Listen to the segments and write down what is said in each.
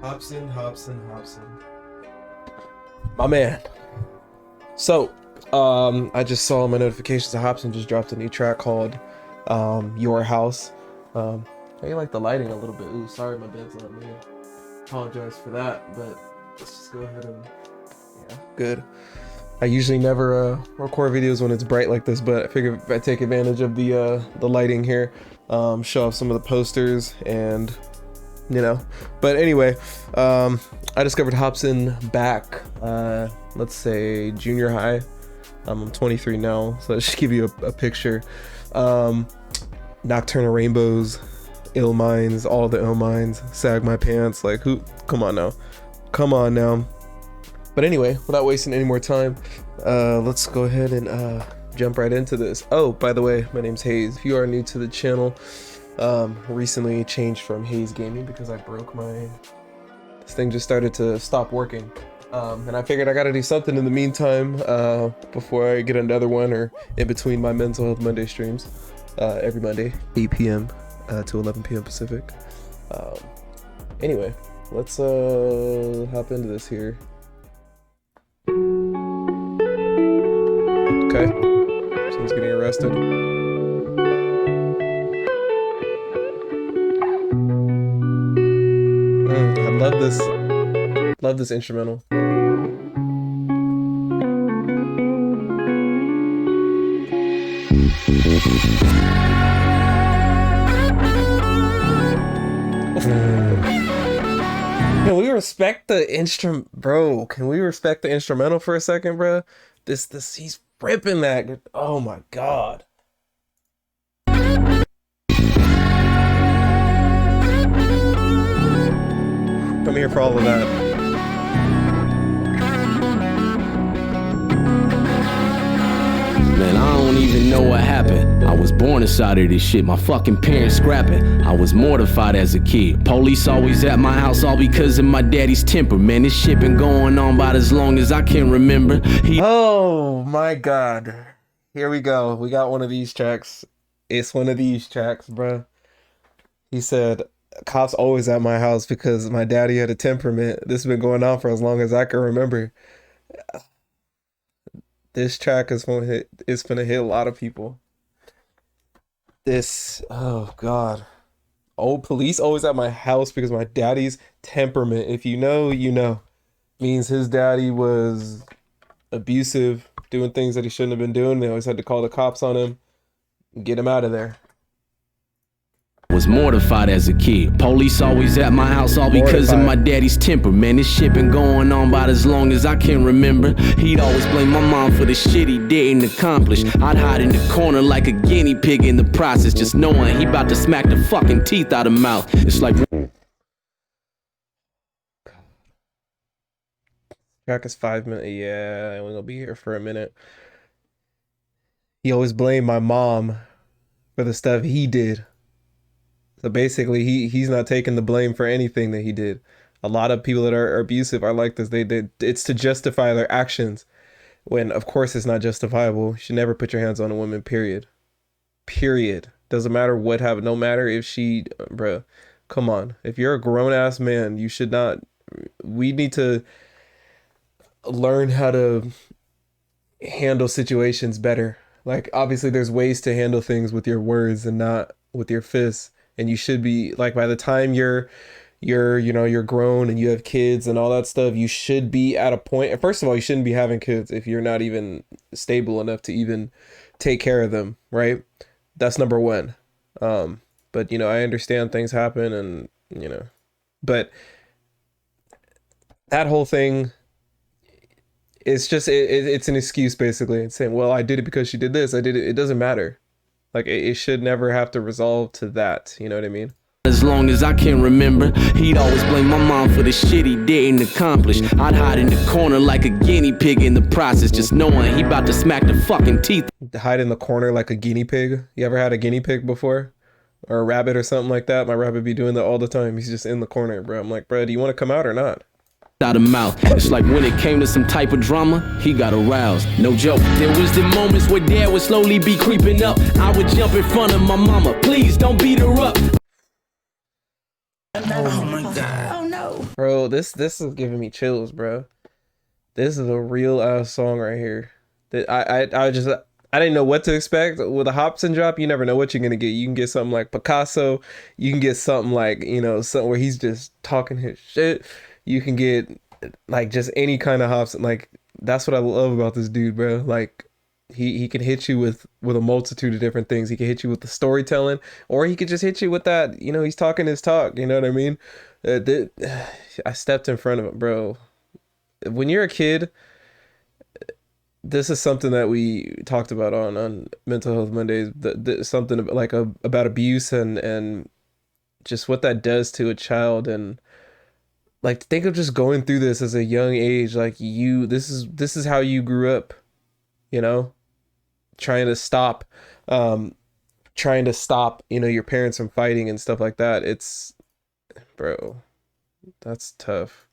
Hopsin, Hopsin, Hopsin. My man. So, I just saw my notifications that Hopsin just dropped a new track called Your House. I like the lighting a little bit. Ooh, sorry, my bed's not me. Apologize for that, but let's just go ahead and yeah, good. I usually never record videos when it's bright like this, but I figure if I take advantage of the lighting here, show off some of the posters and you know. But anyway, I discovered Hopsin back, let's say junior high. I'm 23 now, so I should give you a picture. Nocturnal Rainbows, Ill Minds, all the Ill Minds, Sag My Pants, like who? Come on now. But anyway, without wasting any more time, let's go ahead and jump right into this. Oh, by the way, my name's Hayes. If you are new to the channel, recently changed from Hayes Gaming because I broke this thing just started to stop working. And I figured I gotta do something in the meantime before I get another one or in between my Mental Health Monday streams every Monday, 8 p.m. To 11 p.m. Pacific. Anyway, let's hop into this here. Okay, someone's getting arrested. I love this instrumental. Can we respect the instrument, bro? Can we respect the instrumental for a second, bro? He's ripping that. Oh my god. I'm here for all of that. Man, I don't even know what happened. I was born inside of this shit, my fucking parents scrapping. I was mortified as a kid. Police always at my house, all because of my daddy's temper. Man, this shit been going on about as long as I can remember. Oh my god. Here we go. We got one of these tracks. It's one of these tracks, bruh. He said, cops always at my house because my daddy had a temperament. This has been going on for as long as I can remember. This track is gonna hit. It's gonna hit a lot of people. Oh god. Old police always at my house because my daddy's temperament. If you know, you know. Means his daddy was abusive, doing things that he shouldn't have been doing. They always had to call the cops on him, get him out of there. Was mortified as a kid. Police always at my house, all because of my daddy's temper. Man, this shit been going on about as long as I can remember. He'd always blame my mom for the shit he didn't accomplish. I'd hide in the corner like a guinea pig in the process, just knowing he about to smack the fucking teeth out of mouth. It's like Track is 5 minutes. Yeah, we're gonna be here for a minute. He always blamed my mom for the stuff he did. So basically, he's not taking the blame for anything that he did. A lot of people that are abusive are like this. It's to justify their actions, when of course it's not justifiable. You should never put your hands on a woman. Period. Period. Doesn't matter what happened. No matter if she, bruh. Come on. If you're a grown ass man, you should not. We need to learn how to handle situations better. Like obviously, there's ways to handle things with your words and not with your fists. And you should be like, by the time you're grown and you have kids and all that stuff, you should be at a point. And first of all, you shouldn't be having kids if you're not even stable enough to even take care of them, right? That's number one. But I understand things happen and but that whole thing is just it's an excuse basically. It's saying, well, I did it because she did this. I did it. It doesn't matter. Like, it should never have to resolve to that. You know what I mean? As long as I can remember, he'd always blame my mom for the shit he didn't accomplish. I'd hide in the corner like a guinea pig in the process, just knowing he about to smack the fucking teeth. Hide in the corner like a guinea pig? You ever had a guinea pig before? Or a rabbit or something like that? My rabbit be doing that all the time. He's just in the corner, bro. I'm like, bro, do you want to come out or not? Out of mouth. It's like when it came to some type of drama, he got aroused. No joke. There was the moments where dad would slowly be creeping up. I would jump in front of my mama. Please don't beat her up. Oh my god. Oh no. Bro, this is giving me chills, bro. This is a real ass song right here. That I didn't know what to expect with a Hopsin drop. You never know what you're gonna get. You can get something like Picasso. You can get something like, you know, something where he's just talking his shit. You can get like just any kind of Hopsin. Like that's what I love about this dude, bro. Like he can hit you with a multitude of different things. He can hit you with the storytelling, or he could just hit you with that. You know, he's talking his talk. You know what I mean? I stepped in front of him, bro. When you're a kid, this is something that we talked about on Mental Health Mondays. Something like about abuse and just what that does to a child, and like think of just going through this as a young age. Like this is how you grew up, you know, trying to stop, you know, your parents from fighting and stuff like that. It's, bro, that's tough.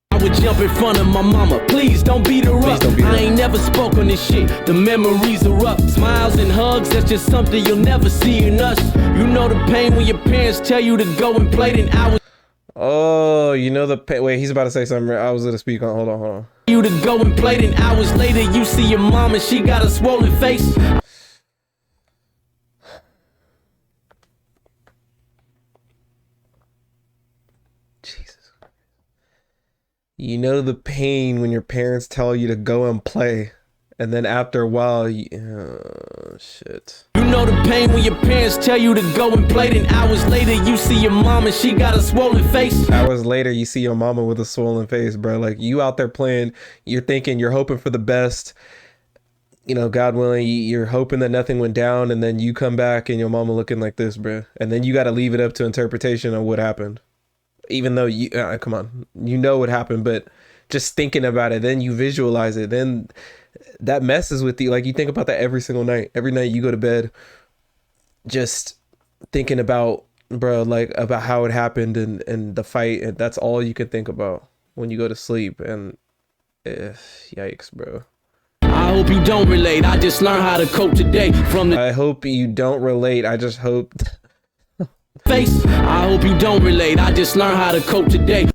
I would jump in front of my mama. Please don't beat her up. I ain't never spoke on this shit. The memories are up. Smiles and hugs, that's just something you'll never see in us. You know the pain when your parents tell you to go and play, then I was. Oh, you know the pain. Wait, he's about to say something. I was gonna speak on. Hold on. You to go and play, then hours later you see your mom and she got a swollen face. You know the pain when your parents tell you to go and play, and then after a while, oh, shit. You know the pain when your parents tell you to go and play, then hours later you see your mom and she got a swollen face. Hours later you see your mama with a swollen face, bro. Like you out there playing, you're thinking, you're hoping for the best. You know, God willing, you're hoping that nothing went down, and then you come back and your mama looking like this, bro. And then you got to leave it up to interpretation of what happened. Even though you come on, you know what happened, but just thinking about it, then you visualize it, then that messes with you. Like you think about that every single night. Every night you go to bed just thinking about, bro, like about how it happened and the fight, and that's all you can think about when you go to sleep. And yikes, bro. I hope you don't relate. I just learned how to cope today from the. I hope you don't relate. I just hope. Face. I hope you don't relate. I just learned how to cope today.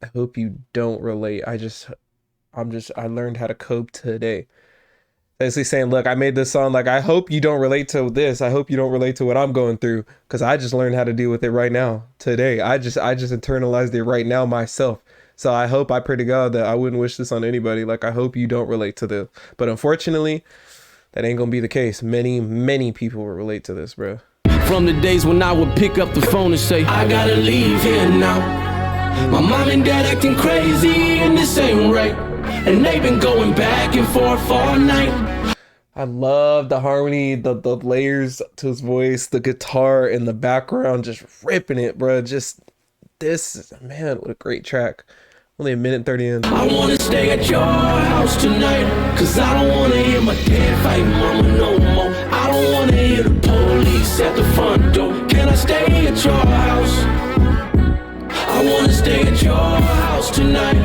I hope you don't relate. I learned how to cope today. Basically saying, look, I made this song. Like, I hope you don't relate to this. I hope you don't relate to what I'm going through, because I just learned how to deal with it right now, today. I just internalized it right now myself. So I pray to God that I wouldn't wish this on anybody. Like, I hope you don't relate to this. But unfortunately, that ain't gonna be the case. Many people will relate to this, bro. From the days when I would pick up the phone and say, I gotta leave here now. My mom and dad acting crazy and this ain't right. And they've been going back and forth all night. I love the harmony, the layers to his voice, the guitar in the background, just ripping it, bro. Just this, man, what a great track. Only a minute 30 in. I wanna stay at your house tonight, cause I don't wanna hear my dad fight mama no more. I don't wanna hear the police at the front door. Can I stay at your house? I wanna stay at your house tonight.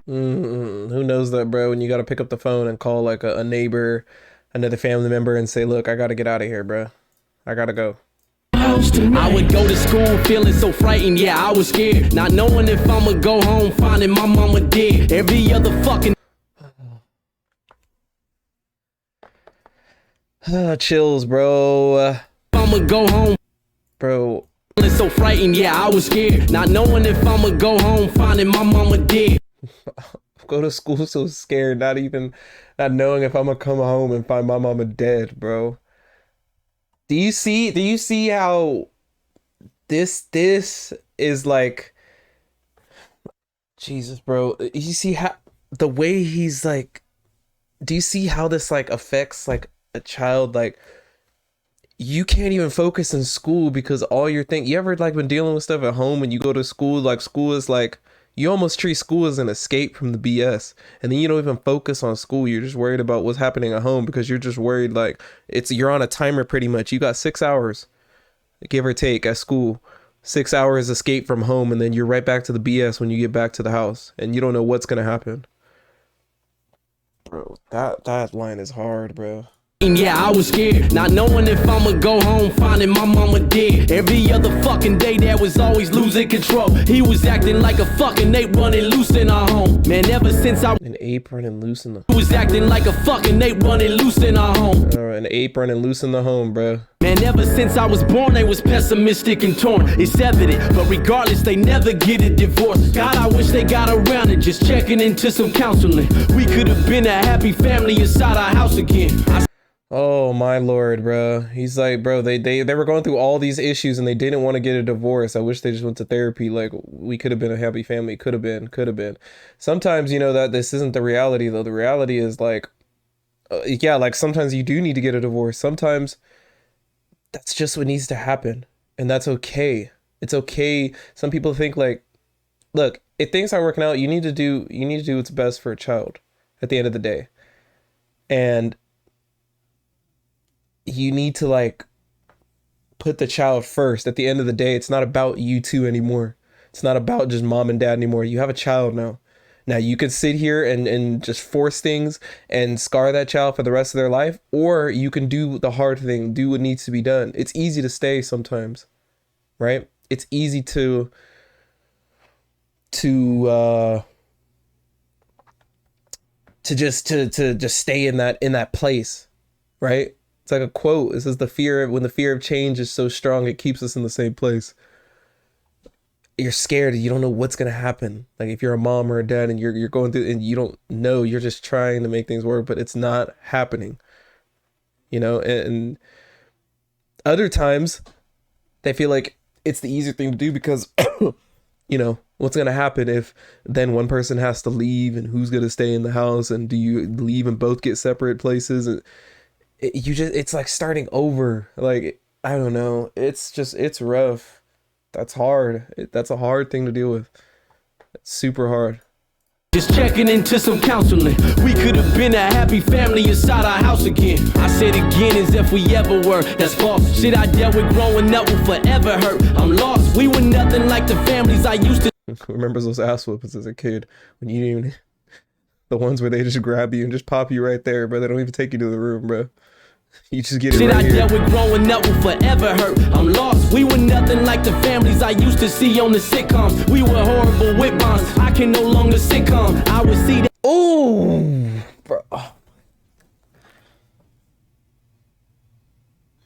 Who knows that, bro? When you gotta pick up the phone and call like a neighbor, another family member, and say, look, I gotta get out of here, bro. I gotta go. I would go to school feeling so frightened, yeah, I was scared. Not knowing if I'ma go home finding my mama dead. Every other fucking chills, bro. I'ma go home, bro. Feeling so frightened, yeah, I was scared. Not knowing if I'ma go home finding my mama dead. Go to school so scared, not knowing if I'm gonna come home and find my mama dead, bro. Do you see how this is like, Jesus, bro? You see how the way he's like, do you see how this like affects like a child? Like, you can't even focus in school because all you're thinking, you ever like been dealing with stuff at home and you go to school, like school is like, you almost treat school as an escape from the BS, and then you don't even focus on school. You're just worried about what's happening at home because you're just worried, like you're on a timer pretty much. You got 6 hours, give or take, at school. 6 hours escape from home, and then you're right back to the BS when you get back to the house, and you don't know what's gonna happen. Bro, that line is hard, bro. Yeah, I was scared, not knowing if I'ma go home, finding my mama dead. Every other fucking day, Dad was always losing control. He was acting like a fucking ape running loose in our home. Man, ever since I an ape running loose in the was acting like a fucking ape running loose in our home. an ape running loose in the home, bro. Man, ever since I was born, they was pessimistic and torn. It's evident, but regardless, they never get a divorce. God, I wish they got around it, just checking into some counseling. We could have been a happy family inside our house again. Oh my lord, bro. He's like, bro, they were going through all these issues and they didn't want to get a divorce. I wish they just went to therapy. Like, we could have been a happy family. Could have been. Sometimes, you know, that this isn't the reality though. The reality is like, yeah, like sometimes you do need to get a divorce. Sometimes that's just what needs to happen. And that's okay. It's okay. Some people think like, look, if things aren't working out, you need to do what's best for a child at the end of the day. And you need to like put the child first. At the end of the day, it's not about you two anymore. It's not about just mom and dad anymore. You have a child now. Now you could sit here and just force things and scar that child for the rest of their life, or you can do the hard thing, do what needs to be done. It's easy to stay sometimes, right? It's easy to just stay in that place, right? It's like a quote. It says when the fear of change is so strong, it keeps us in the same place. You're scared. You don't know what's going to happen. Like if you're a mom or a dad and you're going through and you don't know, you're just trying to make things work, but it's not happening, you know? And other times they feel like it's the easier thing to do because, you know, what's going to happen if then one person has to leave and who's going to stay in the house, and do you leave and both get separate places? And it's like starting over. Like, I don't know. It's rough. That's hard. That's a hard thing to deal with. It's super hard. Just checking into some counseling. We could have been a happy family inside our house again. I said again as if we ever were. That's false. Shit I dealt with growing up will forever hurt. I'm lost. We were nothing like the families I used to. Remembers those ass whoopings as a kid when you didn't even, the ones where they just grab you and just pop you right there, bro. They don't even take you to the room, bro. You just get it right here. Shit I dealt with growing up will forever hurt. I'm lost. We were nothing like the families I used to see on the sitcoms. We were horrible with bonds. I can no longer sitcom. I would see that. Oh, bro.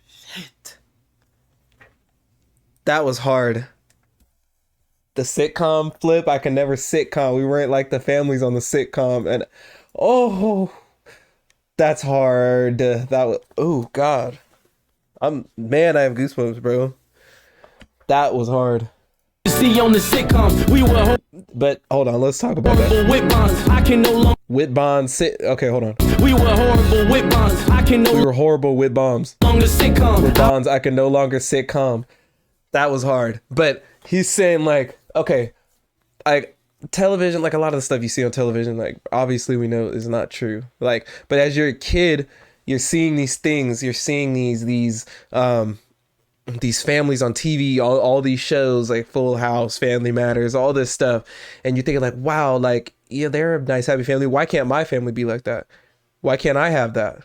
Shit. That was hard. The sitcom flip. I can never sitcom. We weren't like the families on the sitcom. And oh, that's hard. That was, oh God. I have goosebumps, bro. That was hard. See on the sitcoms, we were. But hold on, let's talk about that. With bonds, I can no longer. With bonds, okay, hold on. We were horrible with bonds. I can no. We were horrible with bombs. Longer sitcom. With bonds, I can no longer sitcom. That was hard. But he's saying like, okay, television, like a lot of the stuff you see on television, like obviously we know is not true. Like, but as you're a kid, you're seeing these things, you're seeing these families on TV, all these shows like Full House, Family Matters, all this stuff, and you're thinking like, wow, like, yeah, they're a nice happy family. Why can't my family be like that? Why can't I have that?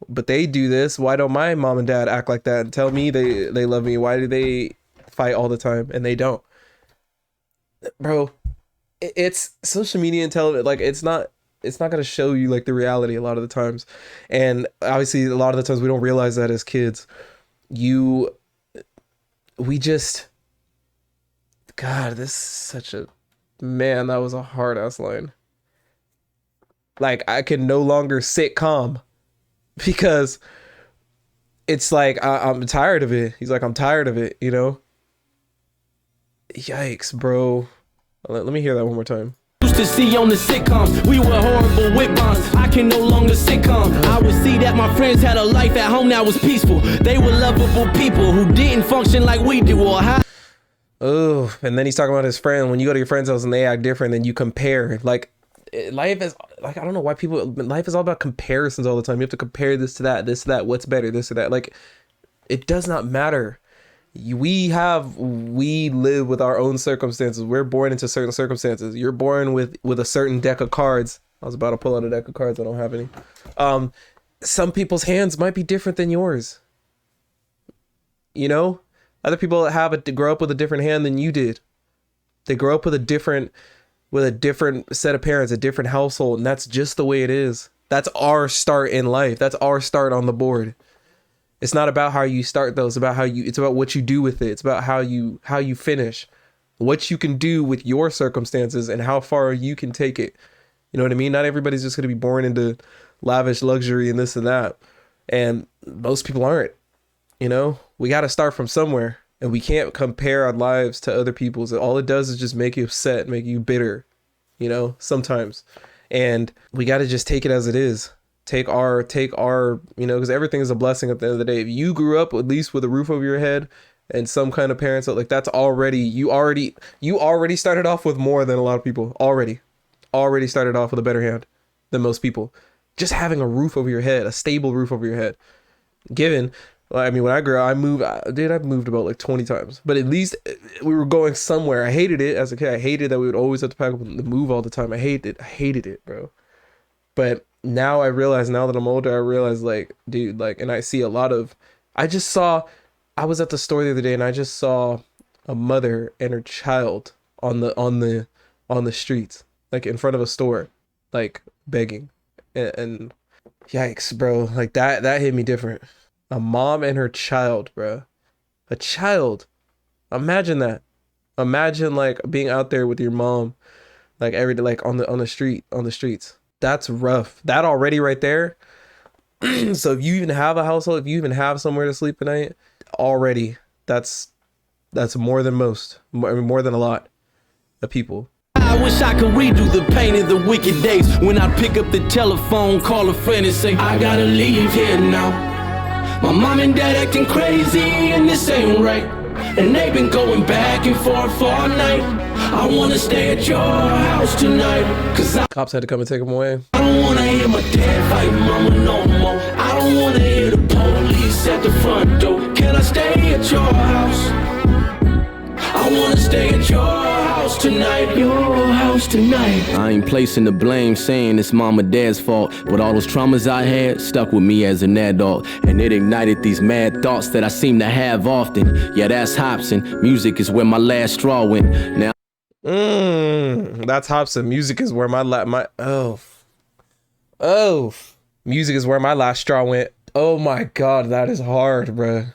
But they do this. Why don't my mom and dad act like that and tell me they love me? Why do they fight all the time and they don't? Bro, it's social media and television. Like, it's not going to show you like the reality a lot of the times. And obviously a lot of the times we don't realize that as kids. God, this is such a, man, that was a hard ass line. Like, I can no longer sit calm because it's like, I'm tired of it. He's like, I'm tired of it, you know? Yikes, bro. Let me hear that one more time. Used to see on the sitcoms, we were horrible with bonds. I can no longer sitcom. I would see that my friends had a life at home that was peaceful. They were lovable people who didn't function like we do or how. Oh, and then he's talking about his friend. When you go to your friend's house and they act different, then you compare. Like, life is like, I don't know why life is all about comparisons all the time. You have to compare this to that, what's better, this or that. Like, it does not matter. We live with our own circumstances. We're born into certain circumstances. You're born with a certain deck of cards. I was about to pull out a deck of cards. I don't have any. some people's hands might be different than yours. You know, other people grow up with a different hand than you did. They grow up with a different set of parents, a different household, and that's just the way it is. That's our start in life. That's our start on the board. It's not about how you start though. It's about what you do with it. It's about how you finish, what you can do with your circumstances and how far you can take it. You know what I mean? Not everybody's just going to be born into lavish luxury and this and that. And most people aren't, you know, we got to start from somewhere, and we can't compare our lives to other people's. All it does is just make you upset, make you bitter, you know, sometimes. And we got to just take it as it is. Take our, you know, because everything is a blessing at the end of the day. If you grew up at least with a roof over your head and some kind of parents, like that's already, you already started off with more than a lot of people. Already started off with a better hand than most people. Just having a roof over your head, a stable roof over your head. Given, I mean, when I grew up, I've moved about like 20 times, but at least we were going somewhere. I hated it as a kid. I hated that we would always have to pack up and move all the time. I hated it, bro. But now I realize, now that I'm older, I realize like, dude, like, and I see a lot of, I was at the store the other day and I just saw a mother and her child on the streets, like in front of a store, like begging, and yikes, bro. Like that hit me different. A mom and her child, bro. A child. Imagine that. Imagine like being out there with your mom, like every day, like on the streets. That's rough. That already right there. So if you even have a household, if you even have somewhere to sleep at night, already that's more than most, more than a lot of people. I wish I could redo the pain of the wicked days when I pick up the telephone, call a friend and say, I gotta leave here now. My mom and dad acting crazy and this ain't right. And they've been going back and forth for all night. I wanna stay at your house tonight, cause Cops had to come and take them away. I don't wanna hear my dad fight mama no more. I don't wanna hear the police at the front door. Can I stay at your house? I wanna stay at your house tonight, your house tonight. I ain't placing the blame, saying it's mom or dad's fault, but all those traumas I had stuck with me as an adult, and it ignited these mad thoughts that I seem to have often. Yeah, that's Hopsin. Music is where my last straw went. Now that's Hopsin. Music is where music is where my last straw went. Oh my god, that is hard, bruh.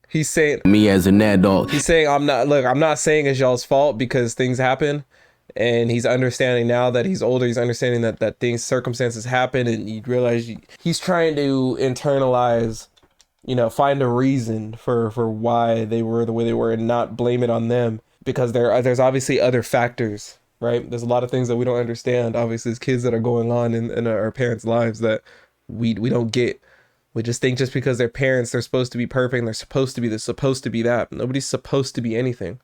He's saying me as an adult. He's saying I'm not saying it's y'all's fault because things happen, and he's understanding now that he's older. He's understanding that circumstances happen, and you realize he's trying to internalize, you know, find a reason for why they were the way they were and not blame it on them, because there's obviously other factors, right? There's a lot of things that we don't understand, obviously, as kids that are going on in our parents' lives that we don't get. We just think just because they're parents, they're supposed to be perfect and they're supposed to be that. Nobody's supposed to be anything,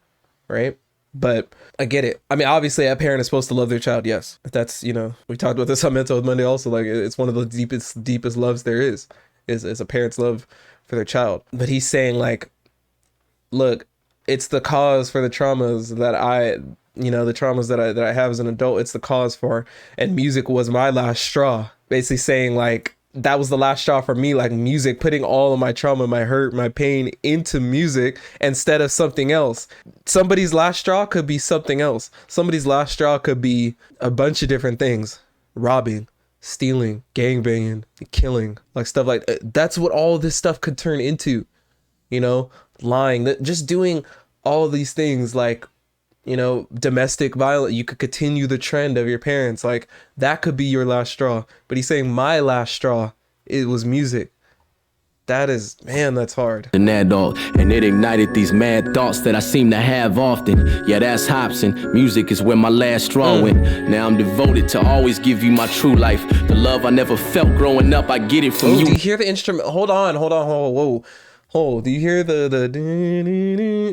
right? But I get it. I mean, obviously a parent is supposed to love their child, yes. That's, you know, we talked about this on Mental Health Monday also, like it's one of the deepest loves there is a parent's love for their child. But he's saying like, look, it's the cause for the traumas that I have as an adult. It's the cause for, and music was my last straw. Basically saying like, that was the last straw for me, like music, putting all of my trauma, my hurt, my pain into music instead of something else. Somebody's last straw could be something else. Somebody's last straw could be a bunch of different things. Robbing, stealing, gangbanging, killing, like stuff like that's what all this stuff could turn into, you know, lying, just doing all these things, like, you know, domestic violence. You could continue the trend of your parents, like that could be your last straw. But he's saying my last straw, it was music. That is, man, that's hard. An adult, and it ignited these mad thoughts that I seem to have often. Yeah, that's Hopsin. Music is where my last straw went. Now I'm devoted to always give you my true life. The love I never felt growing up, I get it from you. Do you hear the instrument? Hold on, whoa. Do you hear the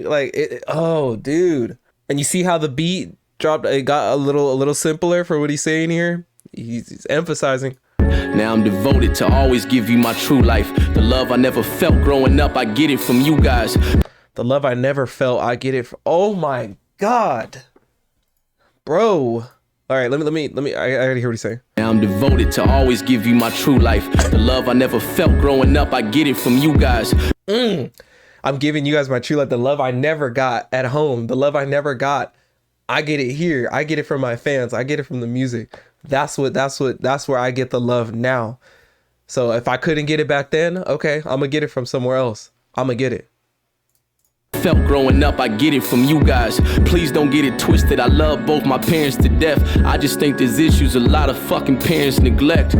like it? Oh, dude. And you see how the beat dropped, it got a little simpler for what he's saying here. He's emphasizing. Now I'm devoted to always give you my true life. The love I never felt growing up, I get it from you guys. The love I never felt, I get it from, oh my God. Bro, All right, let me. I already hear what he's saying. I'm devoted to always give you my true life. The love I never felt growing up, I get it from you guys. I'm giving you guys my true life, the love I never got at home, the love I never got. I get it here. I get it from my fans. I get it from the music. That's where I get the love now. So if I couldn't get it back then, okay, I'm gonna get it from somewhere else. I'm gonna get it. Felt growing up, I get it from you guys. Please don't get it twisted. I love both my parents to death. I just think there's issues a lot of fucking parents neglect.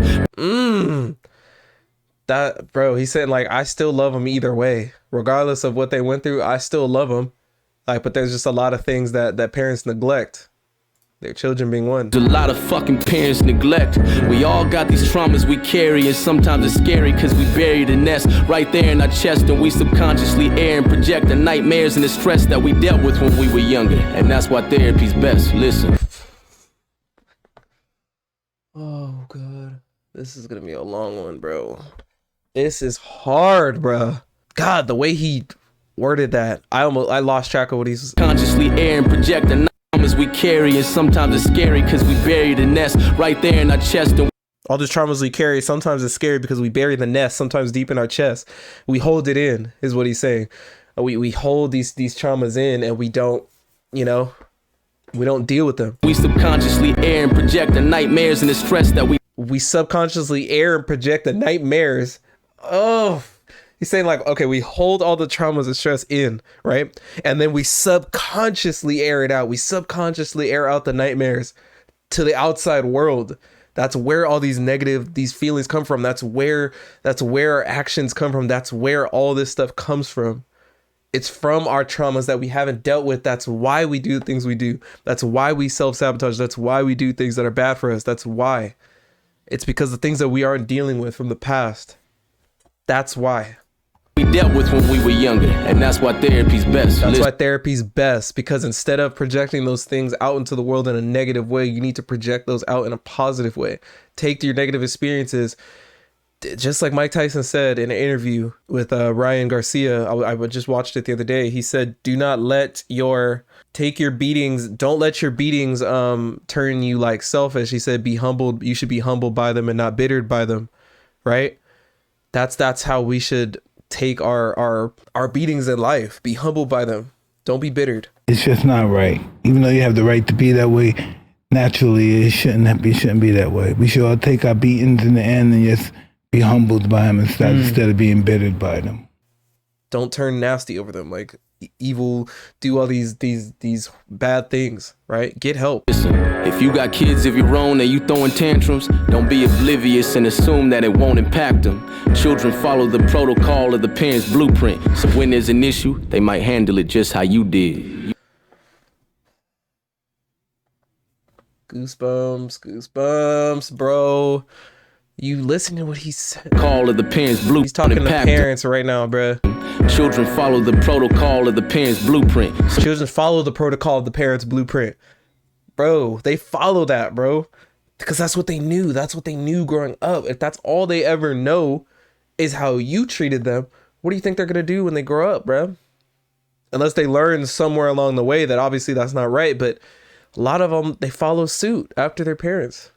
That, bro, he's saying like, I still love them either way, regardless of what they went through. I still love them, like, but there's just a lot of things that parents neglect, their children being one. There's a lot of fucking parents neglect. We all got these traumas we carry, and sometimes it's scary because we bury the nest right there in our chest, and we subconsciously air and project the nightmares and the stress that we dealt with when we were younger. And that's why therapy's best. Listen. Oh god, this is gonna be a long one, bro. This is hard, bro. God, the way he worded that, I lost track of what he's consciously air and project the traumas we carry, and sometimes it's scary because we bury the nest right there in our chest. And all the traumas we carry, sometimes it's scary because we bury the nest, sometimes deep in our chest. We hold it in, is what he's saying. We hold these traumas in, and we don't, you know, we don't deal with them. We subconsciously air and project the nightmares and the stress that we subconsciously air and project the nightmares. Oh, he's saying like, okay, we hold all the traumas and stress in, right? And then we subconsciously air it out. We subconsciously air out the nightmares to the outside world. That's where all these feelings come from. That's where our actions come from. That's where all this stuff comes from. It's from our traumas that we haven't dealt with. That's why we do the things we do. That's why we self-sabotage. That's why we do things that are bad for us. That's why. It's because the things that we aren't dealing with from the past. That's why. We dealt with when we were younger, and that's why therapy's best. That's why therapy's best, because instead of projecting those things out into the world in a negative way, you need to project those out in a positive way. Take your negative experiences, just like Mike Tyson said in an interview with Ryan Garcia. I just watched it the other day. He said, don't let your beatings turn you like selfish. He said, be humbled. You should be humbled by them and not bittered by them. Right? That's how we should take our beatings in life. Be humbled by them. Don't be bittered. It's just not right. Even though you have the right to be that way, naturally it shouldn't be that way. We should all take our beatings in the end and just be humbled by them instead of being bittered by them. Don't turn nasty over them, like evil, do all these bad things, right? Get help. Listen, if you got kids of your own and you throwing tantrums, don't be oblivious and assume that it won't impact them. Children follow the protocol of the parents' blueprint, so when there's an issue, they might handle it just how you did. Goosebumps, bro. You listen to what he said. Call of the parents' blueprint. He's talking to parents right now, bro. Children follow the protocol of the parents' blueprint. Children follow the protocol of the parents' blueprint. Bro, they follow that, bro. Because that's what they knew. That's what they knew growing up. If that's all they ever know is how you treated them, what do you think they're going to do when they grow up, bro? Unless they learn somewhere along the way that obviously that's not right. But a lot of them, they follow suit after their parents.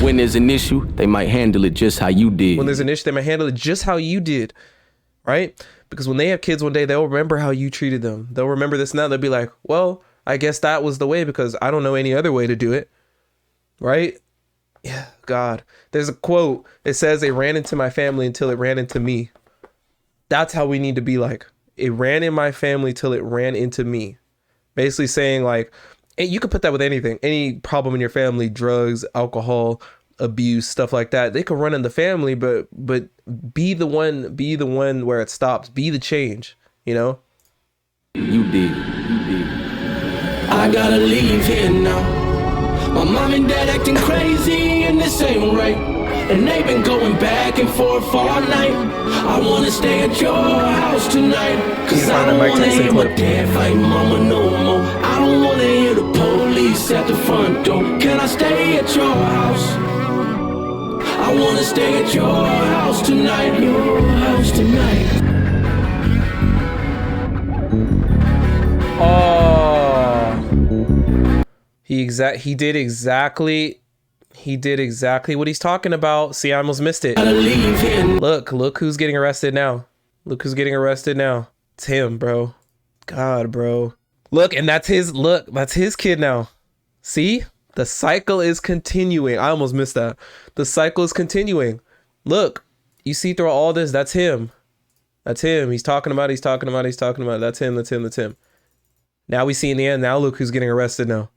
When there's an issue, they might handle it just how you did. When there's an issue, they might handle it just how you did, right? Because when they have kids one day, they'll remember how you treated them. They'll remember this and that. They'll be like, well, I guess that was the way because I don't know any other way to do it, right? Yeah, God. There's a quote. It says, it ran into my family until it ran into me. That's how we need to be like. It ran in my family till it ran into me. Basically saying like, you could put that with anything, any problem in your family, drugs, alcohol, abuse, stuff like that. They could run in the family, but be the one where it stops. Be the change, you know? You did. I gotta leave here now. My mom and dad acting crazy and this ain't right. And they've been going back and forth all night. I wanna stay at your house tonight. Cause I don't wanna hear my dad fight mama no more. I don't wanna hear the police at the front door. Can I stay at your house? I wanna stay at your house tonight. Your house tonight. Oh. He did exactly what he's talking about. See, I almost missed it. Look who's getting arrested now. Look who's getting arrested now. It's him, bro. God, bro. Look, and that's his kid now. See? The cycle is continuing. I almost missed that. The cycle is continuing. Look, you see through all this, that's him. That's him. He's talking about it. That's him. Now we see in the end, now look who's getting arrested now.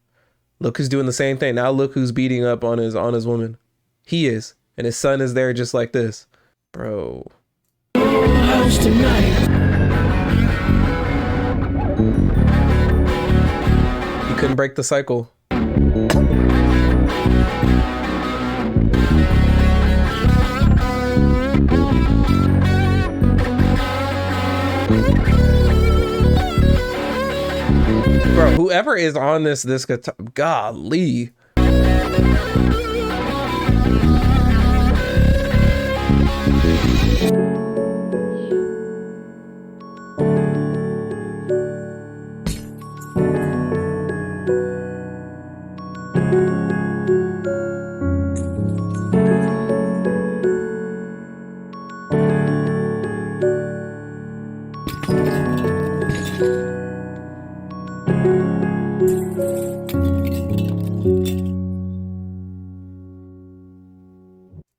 Look who's doing the same thing. Now look who's beating up on his woman. He is. And his son is there just like this. Bro. He couldn't break the cycle. Bro, whoever is on this guitar, golly.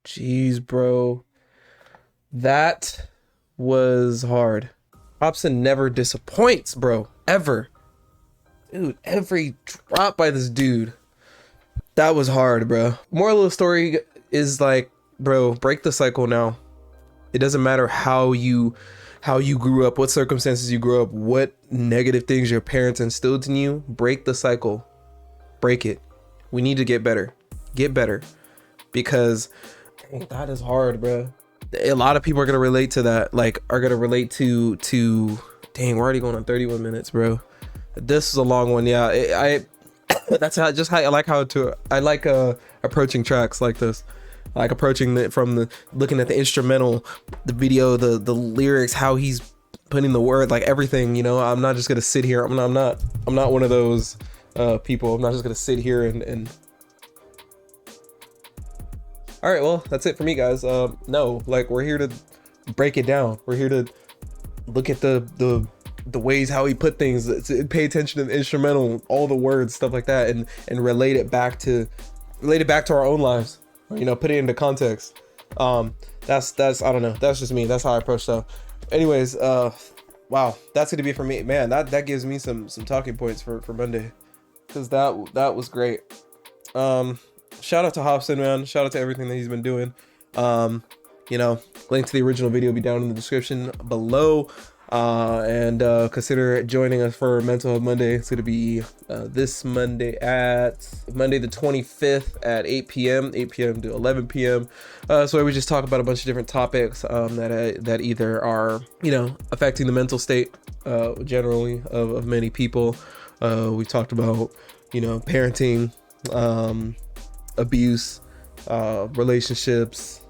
Jeez, bro. That was hard. Hopsin never disappoints, bro. Ever. Dude, every drop by this dude. That was hard, bro. Moral of the story is like, bro, break the cycle now. It doesn't matter how you grew up, what circumstances you grew up, what negative things your parents instilled in you. Break the cycle. Break it. We need to get better. Get better. Because that is hard, bro. A lot of people are gonna relate to that. Like, are gonna relate to. Dang, we're already going on 31 minutes, bro. This is a long one. Yeah, I that's how I like approaching tracks like this. I like approaching it from the looking at the instrumental, the video, the lyrics, how he's putting the word, like everything. You know, I'm not just gonna sit here. I'm not one of those people. I'm not just gonna sit here and. All right, well, that's it for me, guys. No, like, we're here to break it down. We're here to look at the ways how he put things, pay attention to the instrumental, all the words, stuff like that, and relate it back to our own lives. You know, put it into context. That's I don't know. That's just me. That's how I approach stuff. Anyways, wow, that's gonna be it for me, man. That gives me some talking points for Monday, because that was great. Shout out to Hopsin, man. Shout out to everything that he's been doing. You know, link to the original video will be down in the description below. And consider joining us for Mental Health Monday. It's going to be this Monday the 25th at 8 p.m. to 11 p.m. So we just talk about a bunch of different topics that either are, you know, affecting the mental state generally of many people. We talked about, you know, parenting, abuse, relationships,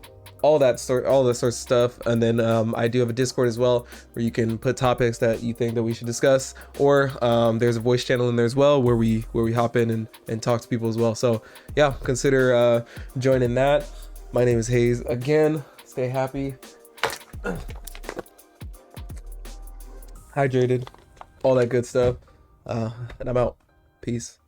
all that sort of stuff. And then I do have a Discord as well, where you can put topics that you think that we should discuss, or there's a voice channel in there as well where we hop in and talk to people as well. So yeah, consider joining that. My name is Hayes. Again, stay happy, hydrated, all that good stuff, and I'm out. Peace.